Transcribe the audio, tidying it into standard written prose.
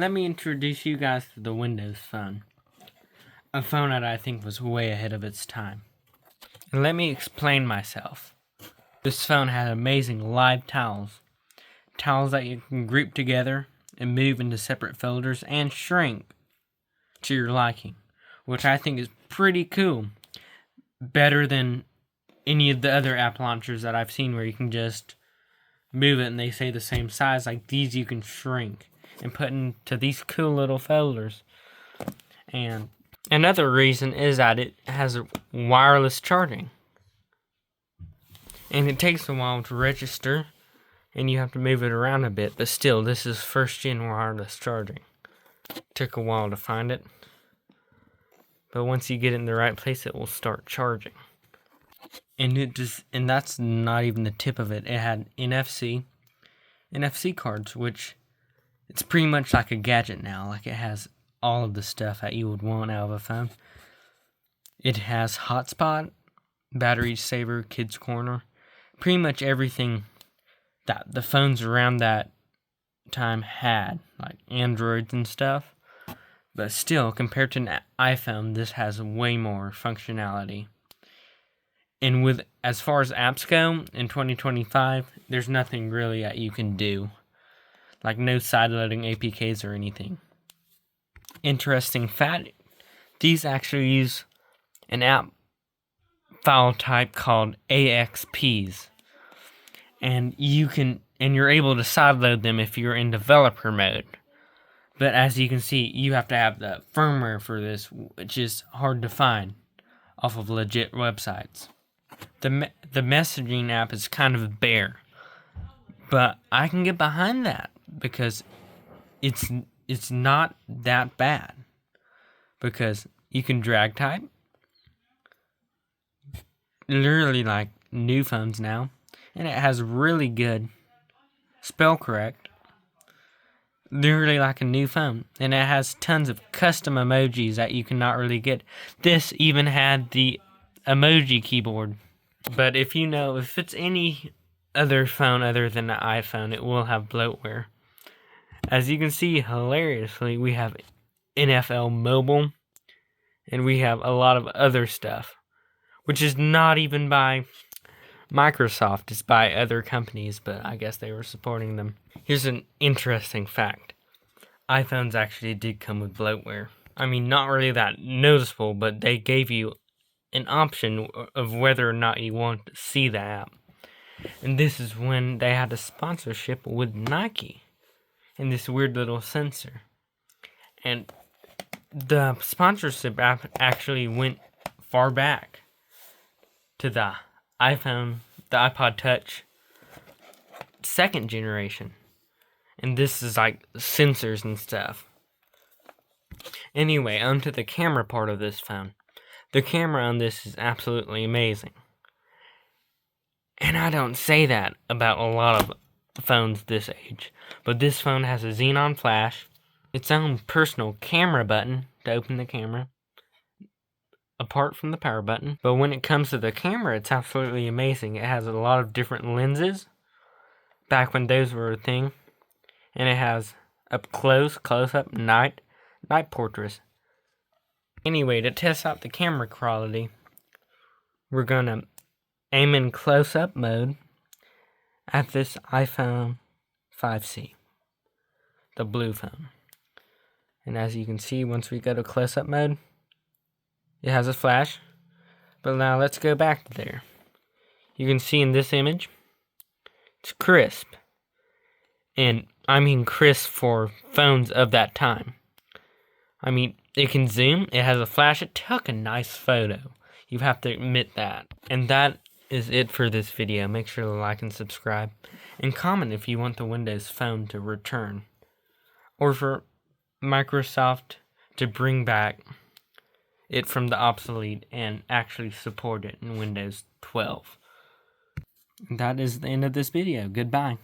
let me introduce you guys to the Windows Phone. A phone that I think was way ahead of its time. And let me explain myself. This phone had amazing live tiles. Tiles that you can group together and move into separate folders and shrink to your liking, which I think is pretty cool. Better than any of the other app launchers that I've seen where you can just move it and they say the same size. Like these you can shrink and put into these cool little folders. And another reason is that it has wireless charging. And it takes a while to register and you have to move it around a bit, but still, this is first gen wireless charging. Took a while to find it, but once you get it in the right place, it will start charging. And that's not even the tip of it. It had NFC cards, which it's pretty much like a gadget now. Like it has all of the stuff that you would want out of a phone. It has hotspot, battery saver, kids corner, pretty much everything that the phones around that time had, like Androids and stuff. But still, compared to an iPhone, this has way more functionality. And with as far as apps go, in 2025, there's nothing really that you can do. Like no side-loading APKs or anything. Interesting fact, these actually use an app file type called AXPs. And you're able to sideload them if you're in developer mode. But as you can see, you have to have the firmware for this, which is hard to find off of legit websites. The messaging app is kind of bare, but I can get behind that because it's not that bad. Because you can drag type, literally like new phones now. And it has really good spell correct. Literally like a new phone. And it has tons of custom emojis that you cannot really get. This even had the emoji keyboard. But if it's any other phone other than the iPhone, it will have bloatware. As you can see, hilariously, we have NFL Mobile. And we have a lot of other stuff. Which is not even by Microsoft, is by other companies, but I guess they were supporting them. Here's an interesting fact. iPhones actually did come with bloatware. I mean, not really that noticeable, but they gave you an option of whether or not you want to see the app. And this is when they had a sponsorship with Nike and this weird little sensor. And the sponsorship app actually went far back to the iPod Touch 2nd generation. And this is like sensors and stuff. Anyway, onto the camera part of this phone. The camera on this is absolutely amazing. And I don't say that about a lot of phones this age. But this phone has a xenon flash, its own personal camera button to open the camera, apart from the power button. But when it comes to the camera, it's absolutely amazing. It has a lot of different lenses, back when those were a thing. And it has up close, close-up, night portraits. Anyway, to test out the camera quality, we're gonna aim in close-up mode at this iPhone 5C, the blue phone. And as you can see, once we go to close-up mode, it has a flash. But now let's go back to there. You can see in this image, it's crisp. And I mean crisp for phones of that time. I mean, it can zoom, it has a flash, it took a nice photo. You have to admit that. And that is it for this video. Make sure to like and subscribe. And comment if you want the Windows Phone to return. Or for Microsoft to bring back it from the obsolete and actually support it in Windows 12. That is the end of this video. Goodbye.